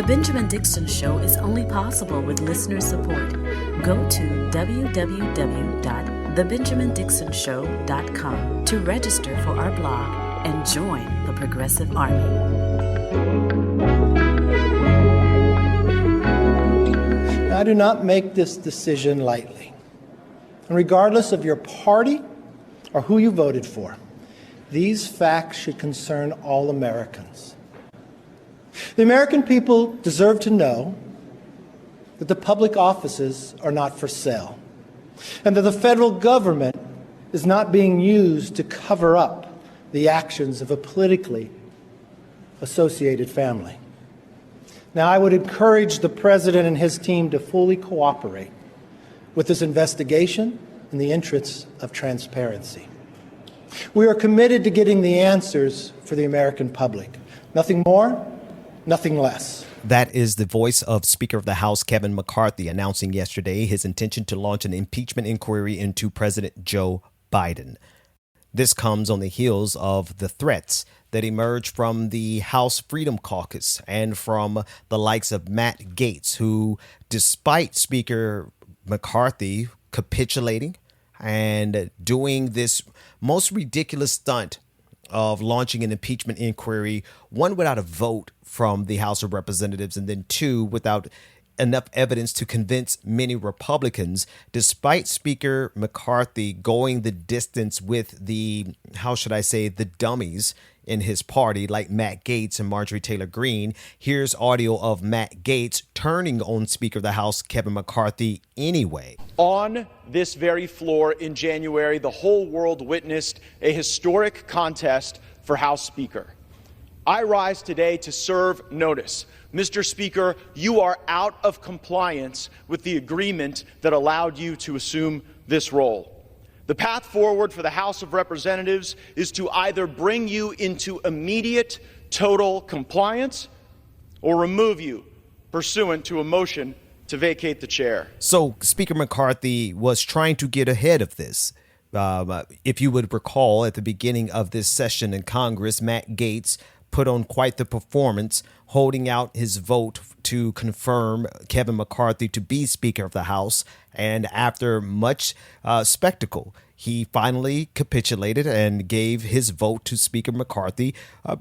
Benjamin Dixon Show is only possible with listener support. Go to www.thebenjamindixonshow.com to register for our blog and join the Progressive Army. I do not make this decision lightly. And regardless of your party or who you voted for, these facts should concern all Americans. The American people deserve to know that the public offices are not for sale, and that the federal government is not being used to cover up the actions of a politically associated family. Now, I would encourage the President and his team to fully cooperate with this investigation in the interests of transparency. We are committed to getting the answers for the American public. Nothing more, nothing less. That is the voice of Speaker of the House Kevin McCarthy announcing yesterday his intention to launch an impeachment inquiry into President Joe Biden. This comes on the heels of the threats that emerged from the House Freedom Caucus and from the likes of Matt Gaetz, who, despite Speaker McCarthy capitulating and doing this most ridiculous stunt of launching an impeachment inquiry, one, without a vote from the House of Representatives, and then two, without enough evidence to convince many Republicans, despite Speaker McCarthy going the distance with the, the dummies in his party, like Matt Gaetz and Marjorie Taylor Greene. Here's audio of Matt Gaetz turning on Speaker of the House Kevin McCarthy anyway. On this very floor in January, the whole world witnessed a historic contest for House Speaker. I rise today to serve notice. Mr. Speaker, you are out of compliance with the agreement that allowed you to assume this role. The path forward for the House of Representatives is to either bring you into immediate total compliance or remove you pursuant to a motion to vacate the chair. So Speaker McCarthy was trying to get ahead of this. If you would recall, at the beginning of this session in Congress, Matt Gaetz put on quite the performance, holding out his vote to confirm Kevin McCarthy to be Speaker of the House. And after much spectacle, he finally capitulated and gave his vote to Speaker McCarthy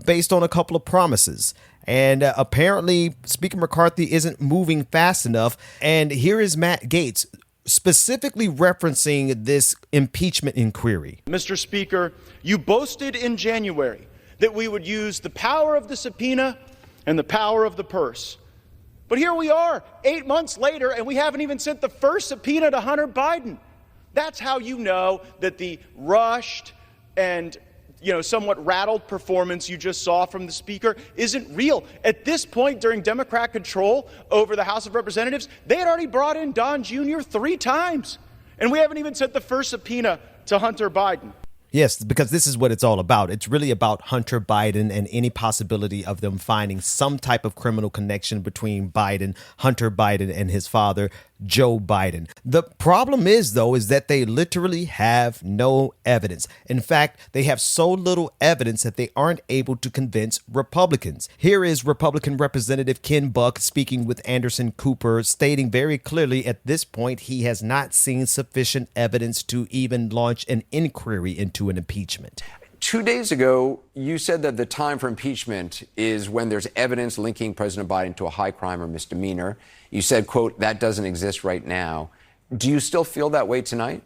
based on a couple of promises. And apparently, Speaker McCarthy isn't moving fast enough. And here is Matt Gaetz specifically referencing this impeachment inquiry. Mr. Speaker, you boasted in January that we would use the power of the subpoena and the power of the purse. But here we are, 8 months later, and we haven't even sent the first subpoena to Hunter Biden. That's how you know that the rushed and somewhat rattled performance you just saw from the Speaker isn't real. At this point, during Democrat control over the House of Representatives, they had already brought in Don Jr. 3 times, and we haven't even sent the first subpoena to Hunter Biden. Yes, because this is what it's all about. It's really about Hunter Biden and any possibility of them finding some type of criminal connection between Hunter Biden, and his father, Joe Biden. The problem is that they literally have no evidence. In fact, they have so little evidence that they aren't able to convince Republicans. Here is Republican Representative Ken Buck speaking with Anderson Cooper, stating very clearly at this point he has not seen sufficient evidence to even launch an inquiry into an impeachment. 2 days ago, you said that the time for impeachment is when there's evidence linking President Biden to a high crime or misdemeanor. You said, quote, that doesn't exist right now. Do you still feel that way tonight?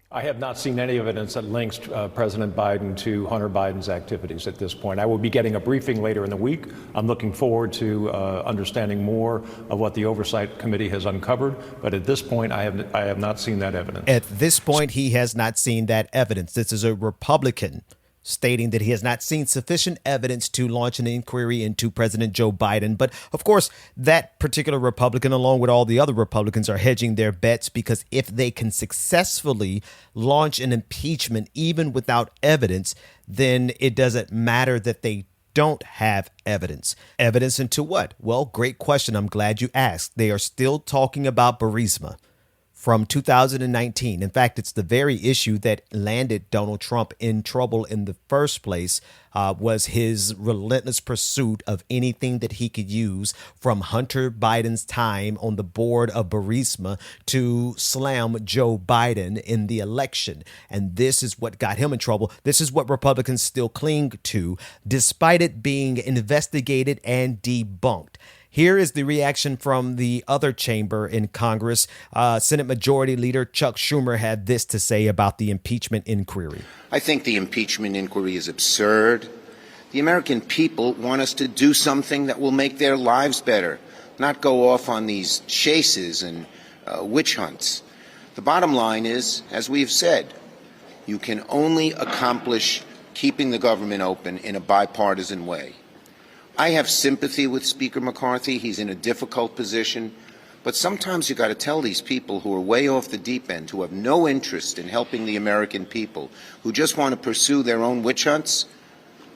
I have not seen any evidence that links President Biden to Hunter Biden's activities at this point. I will be getting a briefing later in the week. I'm looking forward to understanding more of what the Oversight Committee has uncovered. But at this point, I have not seen that evidence. At this point, he has not seen that evidence. This is a Republican stating that he has not seen sufficient evidence to launch an inquiry into President Joe Biden. But of course, that particular Republican, along with all the other Republicans, are hedging their bets, because if they can successfully launch an impeachment, even without evidence, then it doesn't matter that they don't have evidence. Evidence into what? Well, great question. I'm glad you asked. They are still talking about Burisma. from 2019. In fact, it's the very issue that landed Donald Trump in trouble in the first place, was his relentless pursuit of anything that he could use, from Hunter Biden's time on the board of Burisma to slam Joe Biden in the election. And this is what got him in trouble. This is what Republicans still cling to, despite it being investigated and debunked. Here is the reaction from the other chamber in Congress. Senate Majority Leader Chuck Schumer had this to say about the impeachment inquiry. I think the impeachment inquiry is absurd. The American people want us to do something that will make their lives better, not go off on these chases and witch hunts. The bottom line is, as we have said, you can only accomplish keeping the government open in a bipartisan way. I have sympathy with Speaker McCarthy. He's in a difficult position. But sometimes you got to tell these people who are way off the deep end, who have no interest in helping the American people, who just want to pursue their own witch hunts,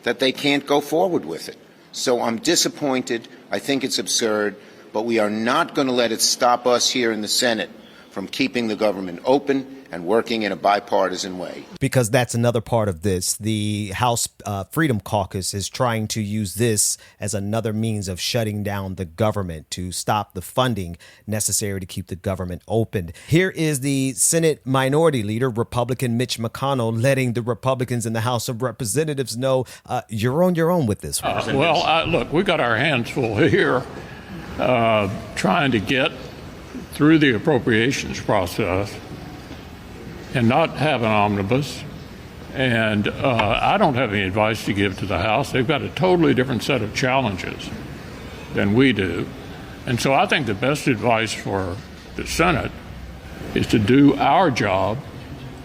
that they can't go forward with it. So I'm disappointed. I think it's absurd. But we are not going to let it stop us here in the Senate from keeping the government open and working in a bipartisan way. Because that's another part of this. The House Freedom Caucus is trying to use this as another means of shutting down the government, to stop the funding necessary to keep the government open. Here is the Senate Minority Leader, Republican Mitch McConnell, letting the Republicans in the House of Representatives know you're on your own with this one. Look, we got our hands full here trying to get through the appropriations process and not have an omnibus. And I don't have any advice to give to the House. They've got a totally different set of challenges than we do. And so I think the best advice for the Senate is to do our job,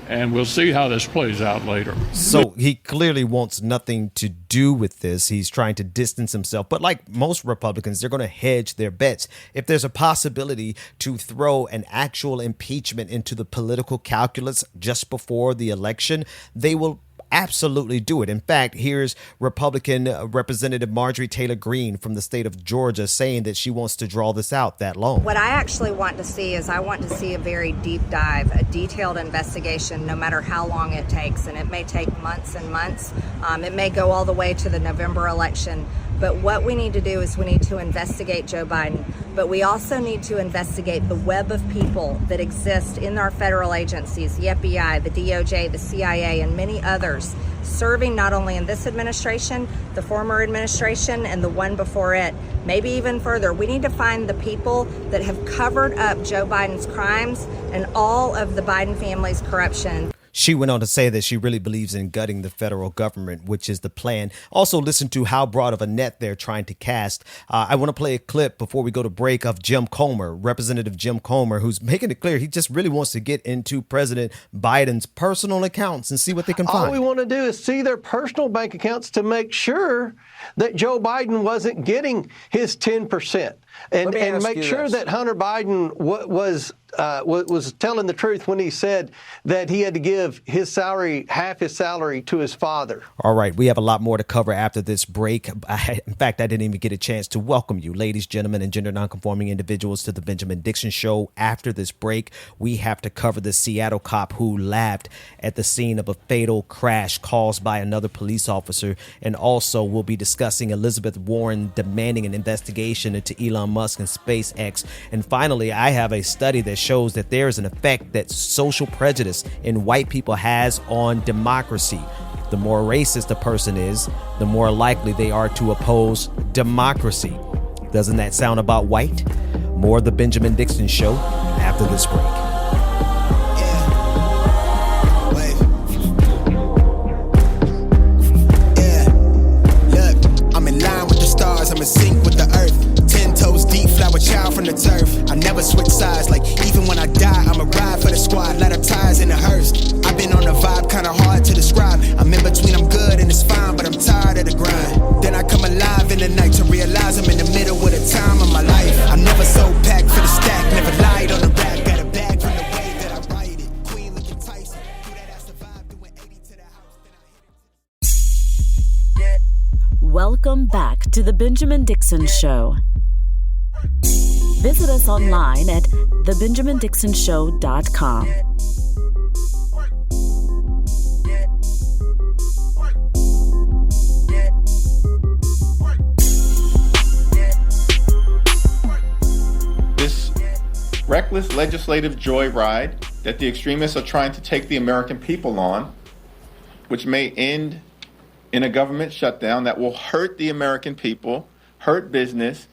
and we'll see how this plays out later. So he clearly wants nothing to do with this. He's trying to distance himself. But like most Republicans, they're going to hedge their bets. If there's a possibility to throw an actual impeachment into the political calculus just before the election, they will absolutely do it. In fact, here's Republican Representative Marjorie Taylor Greene from the state of Georgia saying that she wants to draw this out that long. What I actually want to see is, I want to see a very deep dive, a detailed investigation, no matter how long it takes. And it may take months and months. It may go all the way to the November election. But what we need to do is we need to investigate Joe Biden, but we also need to investigate the web of people that exist in our federal agencies, the FBI, the DOJ, the CIA, and many others, serving not only in this administration, the former administration, and the one before it, maybe even further. We need to find the people that have covered up Joe Biden's crimes and all of the Biden family's corruption. She went on to say that she really believes in gutting the federal government, which is the plan. Also, listen to how broad of a net they're trying to cast. I want to play a clip before we go to break of Jim Comer, Representative Jim Comer, who's making it clear he just really wants to get into President Biden's personal accounts and see what they can find. All we want to do is see their personal bank accounts to make sure that Joe Biden wasn't getting his 10%. And make sure that Hunter Biden was telling the truth when he said that he had to give his salary, half his salary, to his father. All right, we have a lot more to cover after this break. In fact, I didn't even get a chance to welcome you, ladies, gentlemen, and gender nonconforming individuals, to the Benjamin Dixon Show. After this break, we have to cover the Seattle cop who laughed at the scene of a fatal crash caused by another police officer. And also, we'll be discussing Elizabeth Warren demanding an investigation into Elon Musk and SpaceX. And finally, I have a study that shows that there is an effect that social prejudice in white people has on democracy. The more racist a person is, the more likely they are to oppose democracy. Doesn't that sound about white? More of the Benjamin Dixon Show after this break. I'm in sync with the earth, 10 toes deep, flower child from the turf. I never switch sides, like even when I die, I'ma ride for the squad, light up ties in the hearse. I've been on the vibe, kinda hard to describe. I'm in between, I'm good and it's fine, but I'm tired of the grind. Then I come alive in the night to realize I'm in the middle of the time of my life. I never so packed for the stack, never lied on the rap. Got a bag from the way that I write it. Queen looking Tyson, do that ass survive, doing 80 to the house, then I hit it. Welcome back to the Benjamin Dixon Show. Visit us online at thebenjamindixonshow.com. This reckless legislative joyride that the extremists are trying to take the American people on, which may end in a government shutdown that will hurt the American people, hurt business,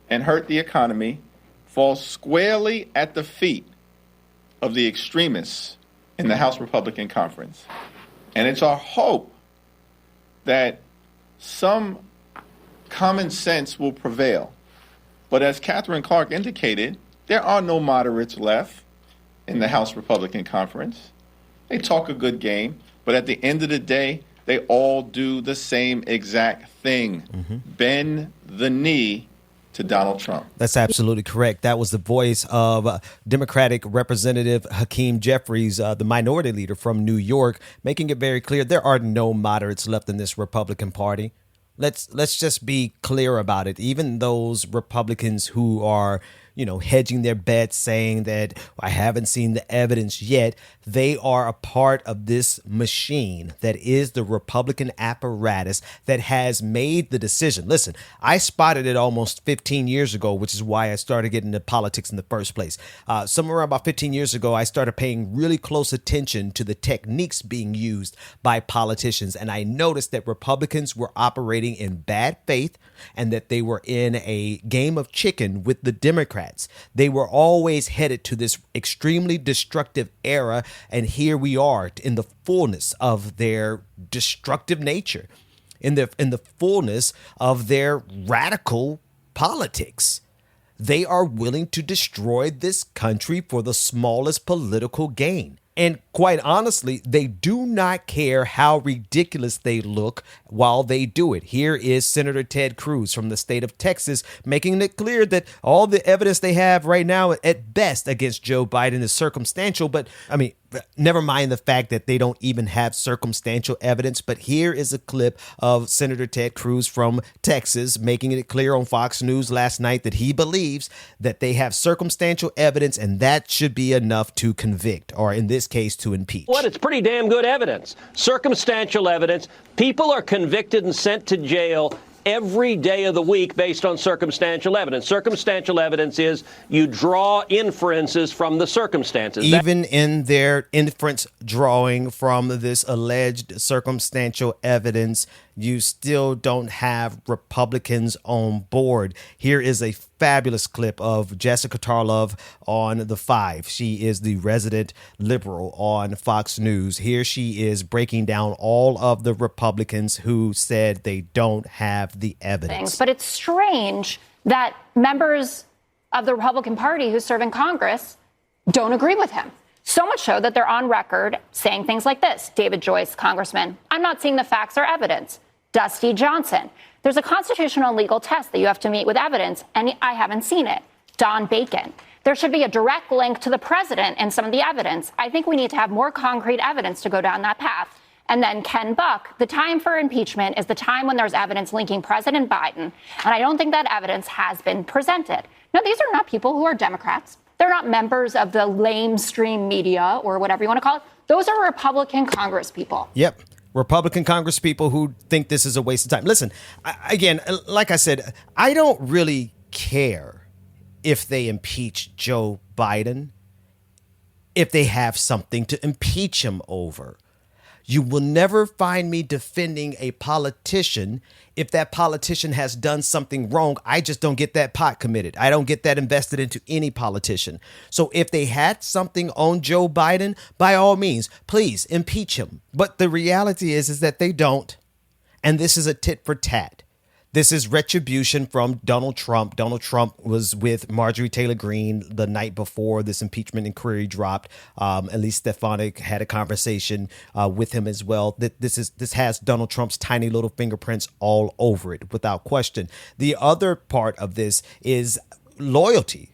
and hurt the economy, falls squarely at the feet of the extremists in the House Republican Conference. And it's our hope that some common sense will prevail. But as Catherine Clark indicated, there are no moderates left in the House Republican Conference. They talk a good game, but at the end of the day, they all do the same exact thing. Bend the knee to Donald Trump. That's absolutely correct. That was the voice of Democratic Representative Hakeem Jeffries, the minority leader from New York, making it very clear there are no moderates left in this Republican Party. Let's just be clear about it. Even those Republicans who are, hedging their bets, saying that I haven't seen the evidence yet, they are a part of this machine that is the Republican apparatus that has made the decision. Listen, I spotted it almost 15 years ago, which is why I started getting into politics in the first place. Somewhere about 15 years ago, I started paying really close attention to the techniques being used by politicians. And I noticed that Republicans were operating in bad faith and that they were in a game of chicken with the Democrats. They were always headed to this extremely destructive era. And here we are in the fullness of their destructive nature, in the fullness of their radical politics. They are willing to destroy this country for the smallest political gain. And quite honestly, they do not care how ridiculous they look while they do it. Here is Senator Ted Cruz from the state of Texas making it clear that all the evidence they have right now at best against Joe Biden is circumstantial. But never mind the fact that they don't even have circumstantial evidence. But here is a clip of Senator Ted Cruz from Texas making it clear on Fox News last night that he believes that they have circumstantial evidence and that should be enough to convict, or in this case, to impeach. It's pretty damn good evidence. Circumstantial evidence. People are convicted and sent to jail every day of the week based on circumstantial evidence. Circumstantial evidence is you draw inferences from the circumstances. Even in their inference drawing from this alleged circumstantial evidence, you still don't have Republicans on board. Here is a fabulous clip of Jessica Tarlov on The Five. She is the resident liberal on Fox News. Here she is breaking down all of the Republicans who said they don't have the evidence. But it's strange that members of the Republican Party who serve in Congress don't agree with him. So much so that they're on record saying things like this. David Joyce, Congressman, I'm not seeing the facts or evidence. Dusty Johnson, there's a constitutional and legal test that you have to meet with evidence, and I haven't seen it. Don Bacon, there should be a direct link to the president and some of the evidence. I think we need to have more concrete evidence to go down that path. And then Ken Buck, the time for impeachment is the time when there's evidence linking President Biden. And I don't think that evidence has been presented. Now, these are not people who are Democrats. They're not members of the lamestream media or whatever you want to call it. Those are Republican Congress people. Yep. Republican Congress people who think this is a waste of time. Listen, again, like I said, I don't really care if they impeach Joe Biden, if they have something to impeach him over. You will never find me defending a politician if that politician has done something wrong. I just don't get that pot committed. I don't get that invested into any politician. So if they had something on Joe Biden, by all means, please impeach him. But the reality is that they don't. And this is a tit for tat. This is retribution from Donald Trump. Donald Trump was with Marjorie Taylor Greene the night before this impeachment inquiry dropped. Elise Stefanik had a conversation with him as well. This has Donald Trump's tiny little fingerprints all over it, without question. The other part of this is loyalty.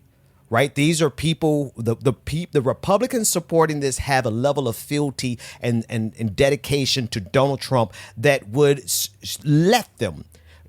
Right. These are people, the Republicans supporting this have a level of fealty and dedication to Donald Trump that would let them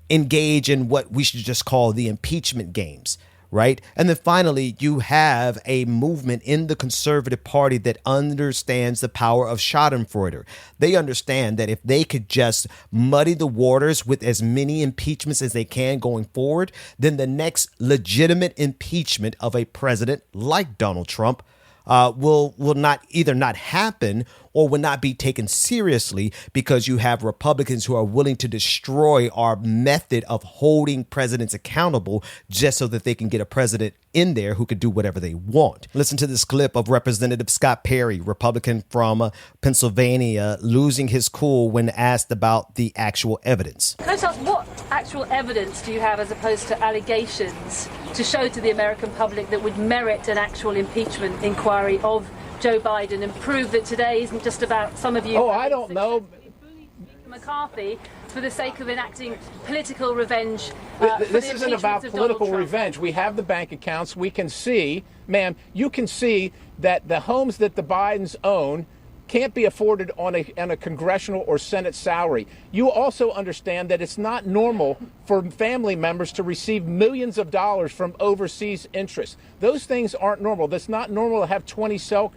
engage in what we should just call the impeachment games. right? And then finally, you have a movement in the Conservative Party that understands the power of Schadenfreude. They understand that if they could just muddy the waters with as many impeachments as they can going forward, then the next legitimate impeachment of a president like Donald Trump will not happen or will not be taken seriously, because you have Republicans who are willing to destroy our method of holding presidents accountable just so that they can get a president in there who could do whatever they want. Listen to this clip of Representative Scott Perry, Republican from Pennsylvania, losing his cool when asked about the actual evidence. Can I just ask, what actual evidence do you have as opposed to allegations to show to the American public that would merit an actual impeachment inquiry of Joe Biden and prove that today isn't just about some of you? Oh, I don't know. McCarthy for the sake of enacting political revenge. This isn't about political revenge. We have the bank accounts. We can see, ma'am, you can see that the homes that the Bidens own can't be afforded on a congressional or Senate salary. You also understand that it's not normal for family members to receive millions of dollars from overseas interests. Those things aren't normal. That's not normal to have 20 shell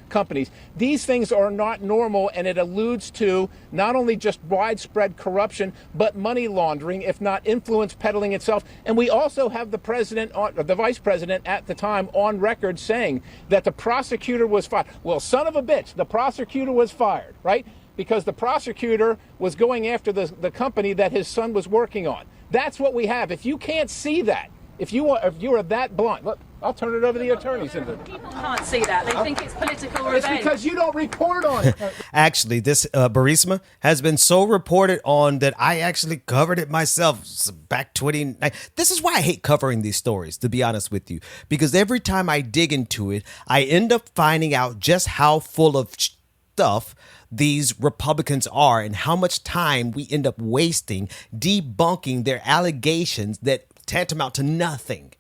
companies. These things are not normal, and it alludes to not only just widespread corruption, but money laundering, if not influence peddling itself. And we also have the president, the vice president at the time, on record saying that the prosecutor was fired. Well, son of a bitch, the prosecutor was fired, right? Because the prosecutor was going after the company that his son was working on. That's what we have. If you can't see that, if you are that blunt, look, I'll turn it over to the attorneys. People can't see that. They think it's political revenge. It's because you don't report on it. Actually, this Burisma has been so reported on that I actually covered it myself back 29. This is why I hate covering these stories, to be honest with you, because every time I dig into it, I end up finding out just how full of stuff these Republicans are and how much time we end up wasting debunking their allegations that tantamount to nothing.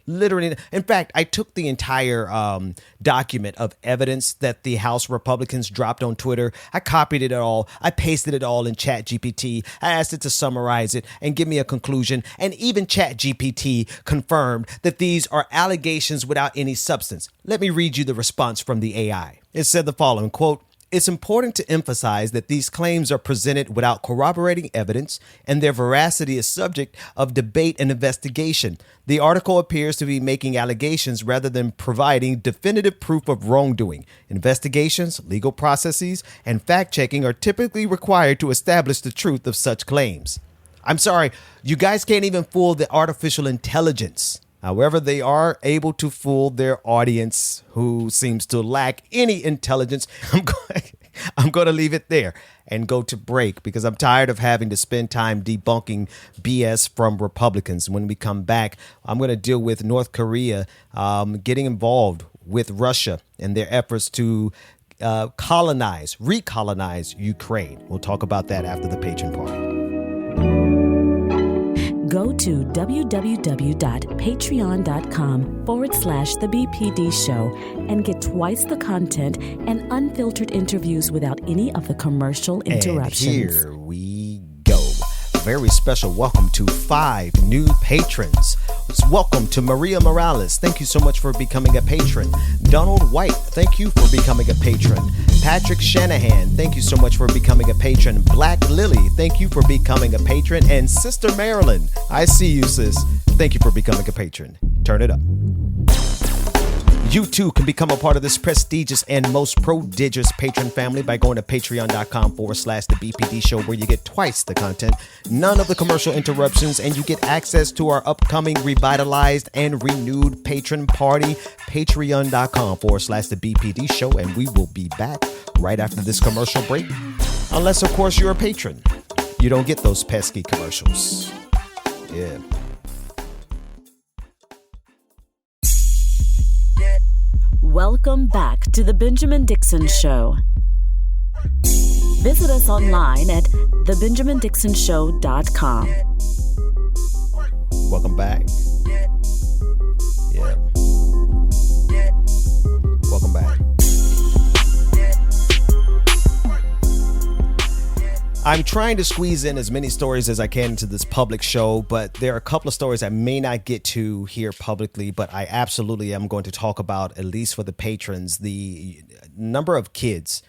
Literally. In fact, I took the entire document of evidence that the House Republicans dropped on Twitter. I copied it all. I pasted it all in ChatGPT. I asked it to summarize it and give me a conclusion. And even ChatGPT confirmed that these are allegations without any substance. Let me read you the response from the AI. It said the following, quote, "It's important to emphasize that these claims are presented without corroborating evidence, and their veracity is subject of debate and investigation. The article appears to be making allegations rather than providing definitive proof of wrongdoing. Investigations, legal processes, and fact-checking are typically required to establish the truth of such claims." I'm sorry, you guys can't even fool the artificial intelligence. However, they are able to fool their audience who seems to lack any intelligence. I'm going to leave it there and go to break because I'm tired of having to spend time debunking BS from Republicans. When we come back, I'm going to deal with North Korea getting involved with Russia and their efforts to recolonize Ukraine. We'll talk about that after the Patron party. Go to www.patreon.com/The BPD Show and get twice the content and unfiltered interviews without any of the commercial interruptions. And here we go. Very special welcome to 5 new patrons. Welcome to Maria Morales. Thank you so much for becoming a patron. Donald White, thank you for becoming a patron. Patrick Shanahan, thank you so much for becoming a patron. Black Lily, thank you for becoming a patron. And Sister Marilyn, I see you, sis. Thank you for becoming a patron. Turn it up. You too can become a part of this prestigious and most prodigious patron family by going to patreon.com/The BPD Show, where you get twice the content, none of the commercial interruptions, and you get access to our upcoming revitalized and renewed patron party, patreon.com/The BPD Show. And we will be back right after this commercial break. Unless, of course, you're a patron. You don't get those pesky commercials. Yeah. Welcome back to The Benjamin Dixon Show. Visit us online at thebenjamindixonshow.com. Welcome back. Yeah. Welcome back. I'm trying to squeeze in as many stories as I can into this public show, but there are a couple of stories I may not get to here publicly, but I absolutely am going to talk about, at least for the patrons, the number of kids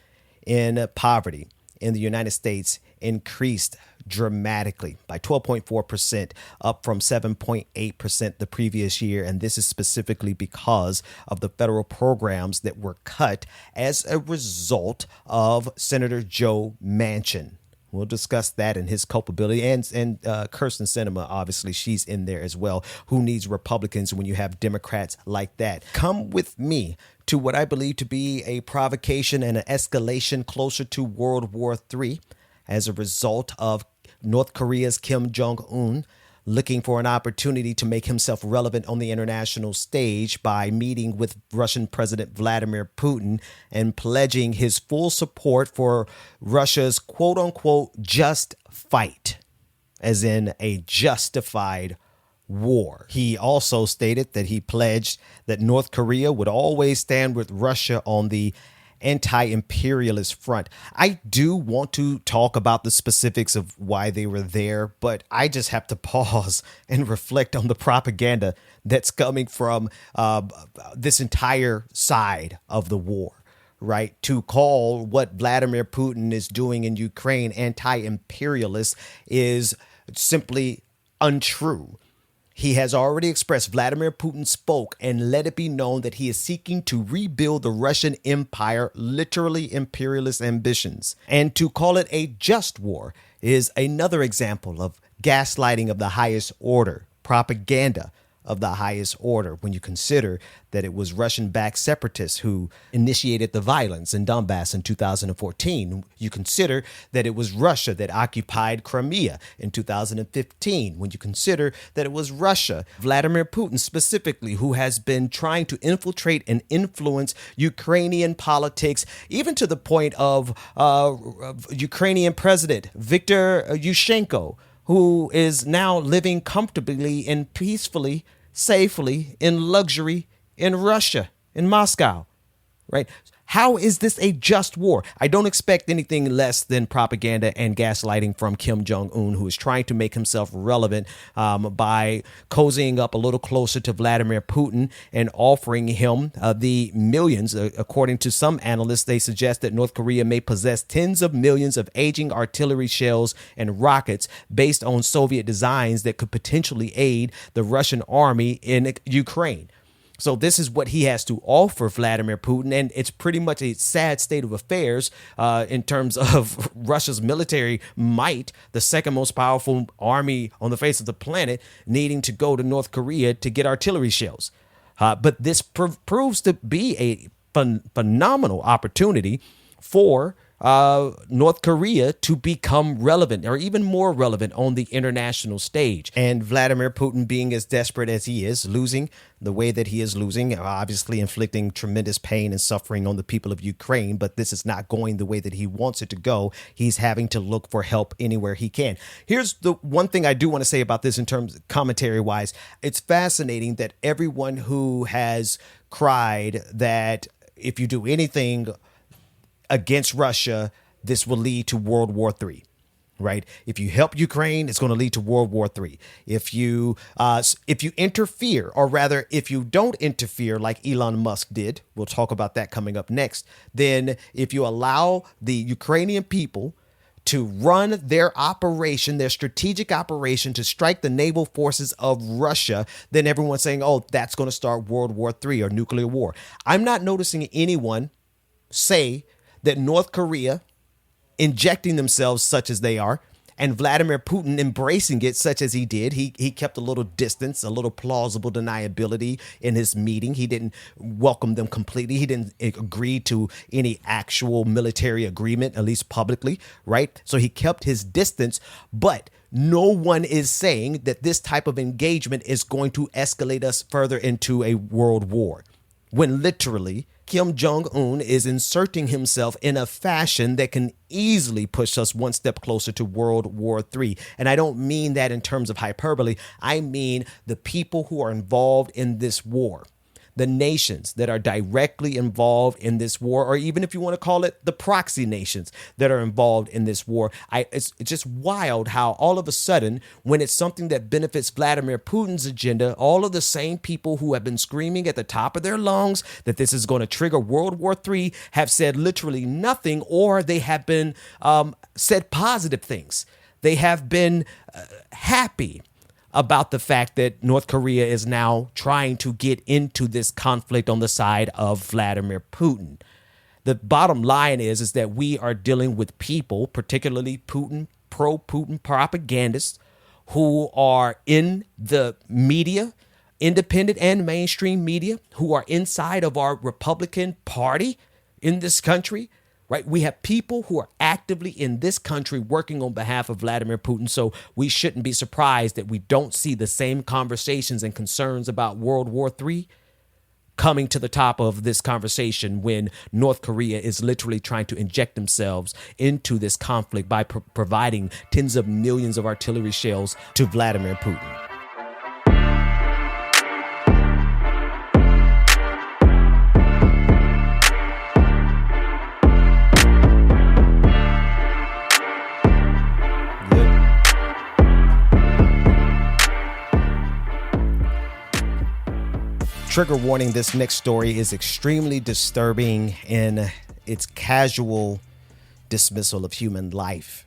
in poverty in the United States increased dramatically by 12.4%, up from 7.8% the previous year. And this is specifically because of the federal programs that were cut as a result of Senator Joe Manchin. We'll discuss that and his culpability, and Kyrsten Sinema, obviously, she's in there as well. Who needs Republicans when you have Democrats like that? Come with me to what I believe to be a provocation and an escalation closer to World War III as a result of North Korea's Kim Jong-un looking for an opportunity to make himself relevant on the international stage by meeting with Russian President Vladimir Putin and pledging his full support for Russia's quote unquote just fight, as in a justified war. He also stated that he pledged that North Korea would always stand with Russia on the anti-imperialist front. I do want to talk about the specifics of why they were there, but I just have to pause and reflect on the propaganda that's coming from this entire side of the war, right? To call what Vladimir Putin is doing in Ukraine anti-imperialist is simply untrue. He has already expressed, Vladimir Putin spoke and let it be known that he is seeking to rebuild the Russian empire, literally imperialist ambitions. And to call it a just war is another example of gaslighting of the highest order, propaganda of the highest order, when you consider that it was Russian-backed separatists who initiated the violence in Donbass in 2014. You consider that it was Russia that occupied Crimea in 2015. When you consider that it was Russia, Vladimir Putin specifically, who has been trying to infiltrate and influence Ukrainian politics, even to the point of Ukrainian President Viktor Yushchenko, who is now living comfortably and peacefully, safely, in luxury in Russia, in Moscow, right? How is this a just war? I don't expect anything less than propaganda and gaslighting from Kim Jong-un, who is trying to make himself relevant by cozying up a little closer to Vladimir Putin and offering him the millions. According to some analysts, they suggest that North Korea may possess tens of millions of aging artillery shells and rockets based on Soviet designs that could potentially aid the Russian army in Ukraine. So this is what he has to offer Vladimir Putin, and it's pretty much a sad state of affairs in terms of Russia's military might, the second most powerful army on the face of the planet, needing to go to North Korea to get artillery shells. But this proves to be a phenomenal opportunity for North Korea to become relevant, or even more relevant, on the international stage. And Vladimir Putin, being as desperate as he is, losing the way that he is losing, obviously inflicting tremendous pain and suffering on the people of Ukraine, but this is not going the way that he wants it to go. He's having to look for help anywhere he can. Here's the one thing I do want to say about this in terms of commentary wise. It's fascinating that everyone who has cried that if you do anything against Russia, this will lead to World War III, right? If you help Ukraine, it's going to lead to World War III. If you interfere, or rather, if you don't interfere like Elon Musk did, we'll talk about that coming up next, then if you allow the Ukrainian people to run their operation, their strategic operation, to strike the naval forces of Russia, then everyone's saying, oh, that's going to start World War III or nuclear war. I'm not noticing anyone say that North Korea injecting themselves such as they are, and Vladimir Putin embracing it such as he did. He kept a little distance, a little plausible deniability in his meeting. He didn't welcome them completely. He didn't agree to any actual military agreement, at least publicly, right? So he kept his distance, but no one is saying that this type of engagement is going to escalate us further into a world war, when literally Kim Jong-un is inserting himself in a fashion that can easily push us one step closer to World War III. And I don't mean that in terms of hyperbole. I mean the people who are involved in this war, the nations that are directly involved in this war, or even if you want to call it the proxy nations that are involved in this war. It's just wild how all of a sudden, when it's something that benefits Vladimir Putin's agenda, all of the same people who have been screaming at the top of their lungs that this is going to trigger World War III have said literally nothing, or they have been said positive things. They have been happy about the fact that North Korea is now trying to get into this conflict on the side of Vladimir Putin. The bottom line is that we are dealing with people, particularly pro-Putin propagandists, who are in the media, independent and mainstream media, who are inside of our Republican Party in this country. Right? We have people who are actively in this country working on behalf of Vladimir Putin. So we shouldn't be surprised that we don't see the same conversations and concerns about World War III coming to the top of this conversation when North Korea is literally trying to inject themselves into this conflict by providing tens of millions of artillery shells to Vladimir Putin. Trigger warning, this next story is extremely disturbing in its casual dismissal of human life.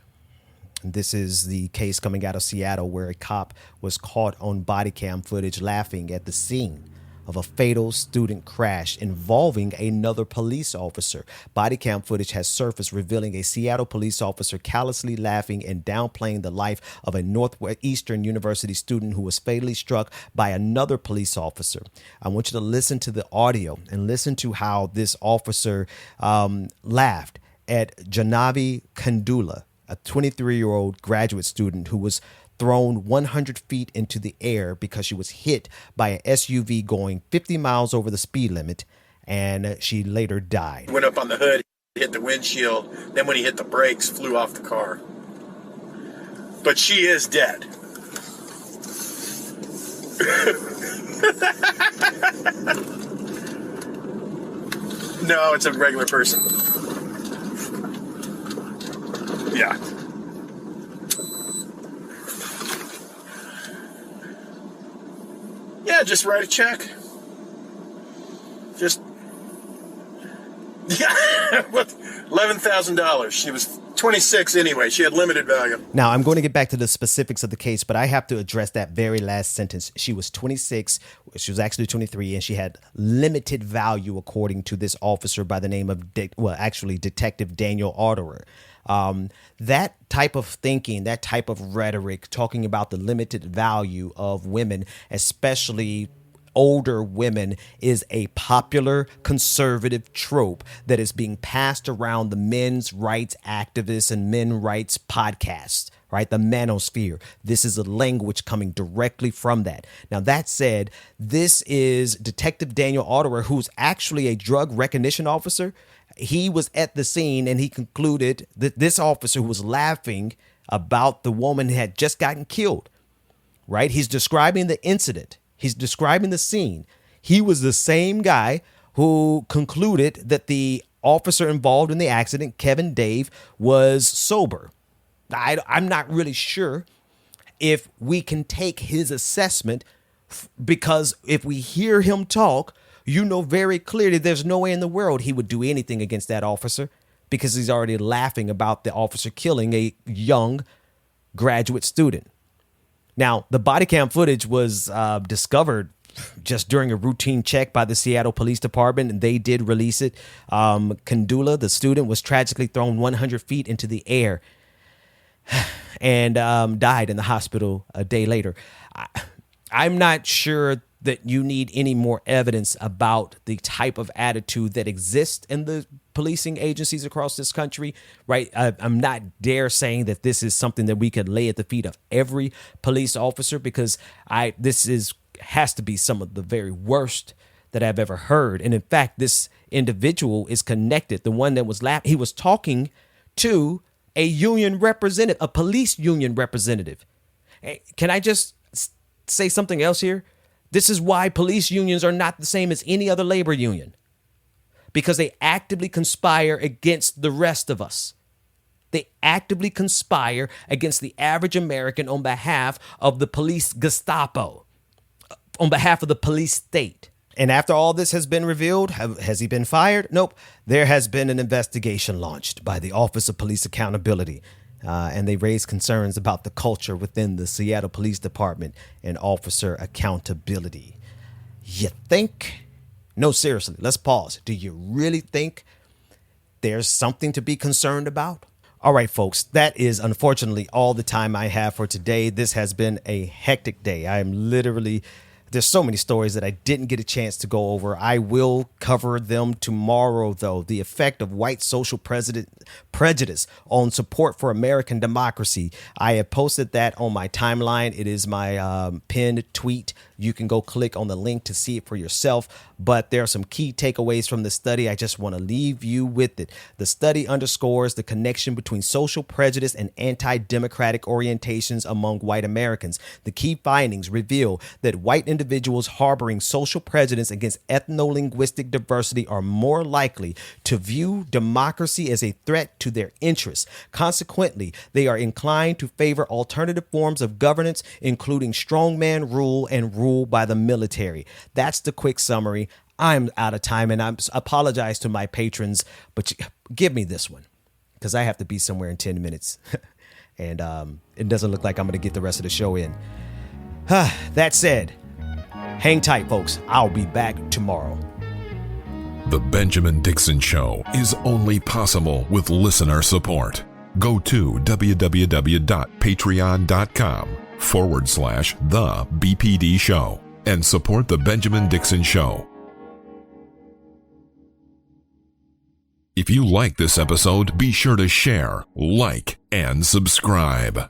This is the case coming out of Seattle where a cop was caught on body cam footage laughing at the scene of a fatal student crash involving another police officer. Body cam footage has surfaced revealing a Seattle police officer callously laughing and downplaying the life of a Northeastern University student who was fatally struck by another police officer. I want you to listen to the audio and listen to how this officer laughed at Janavi Kandula, a 23-year-old graduate student who was thrown 100 feet into the air because she was hit by an SUV going 50 miles over the speed limit, and she later died. Went up on the hood, hit the windshield, then when he hit the brakes, flew off the car. But she is dead. No, it's a regular person. Yeah. Yeah, just write a check. Just, yeah, $11,000. She was 26 anyway. She had limited value. Now, I'm going to get back to the specifics of the case, but I have to address that very last sentence. She was 26. She was actually 23, and she had limited value, according to this officer by the name of, Detective Daniel Otterer. That type of thinking, that type of rhetoric, talking about the limited value of women, especially older women, is a popular conservative trope that is being passed around the men's rights activists and men rights podcasts, right? The manosphere. This is a language coming directly from that. Now, that said, this is Detective Daniel Otterer, who's actually a drug recognition officer. He was at the scene, and he concluded that this officer who was laughing about the woman had just gotten killed, right? He's describing the incident. He's describing the scene. He was the same guy who concluded that the officer involved in the accident, Kevin Dave, was sober. I'm not really sure if we can take his assessment, because if we hear him talk, you know very clearly there's no way in the world he would do anything against that officer, because he's already laughing about the officer killing a young graduate student. Now, the body cam footage was discovered just during a routine check by the Seattle Police Department, and they did release it. Kandula, the student, was tragically thrown 100 feet into the air and died in the hospital a day later. I'm not sure that you need any more evidence about the type of attitude that exists in the policing agencies across this country, right? I'm not dare saying that this is something that we could lay at the feet of every police officer, because this has to be some of the very worst that I've ever heard. And in fact, this individual is connected. The one that was he was talking to a union representative, a police union representative. Can I just say something else here? This is why police unions are not the same as any other labor union, because they actively conspire against the rest of us. They actively conspire against the average American on behalf of the police Gestapo, on behalf of the police state. And after all this has been revealed, has he been fired? Nope. There has been an investigation launched by the Office of Police Accountability. And they raised concerns about the culture within the Seattle Police Department and officer accountability. You think? No, seriously, let's pause. Do you really think there's something to be concerned about? All right, folks, that is unfortunately all the time I have for today. This has been a hectic day. I am literally... There's so many stories that I didn't get a chance to go over. I will cover them tomorrow, though. The effect of white social prejudice on support for American democracy. I have posted that on my timeline. It is my pinned tweet. You can go click on the link to see it for yourself. But there are some key takeaways from the study. I just want to leave you with it. The study underscores the connection between social prejudice and anti-democratic orientations among white Americans. The key findings reveal that white individuals harboring social prejudice against ethno-linguistic diversity are more likely to view democracy as a threat to their interests. Consequently, they are inclined to favor alternative forms of governance, including strongman rule and rule by the military. That's the quick summary. I'm out of time, and I apologize to my patrons, but give me this one because I have to be somewhere in 10 minutes. And it doesn't look like I'm going to get the rest of the show in. That said, hang tight, folks. I'll be back tomorrow. The Benjamin Dixon Show is only possible with listener support. Go to www.patreon.com/The BPD Show and support The Benjamin Dixon Show. If you like this episode, be sure to share, like, and subscribe.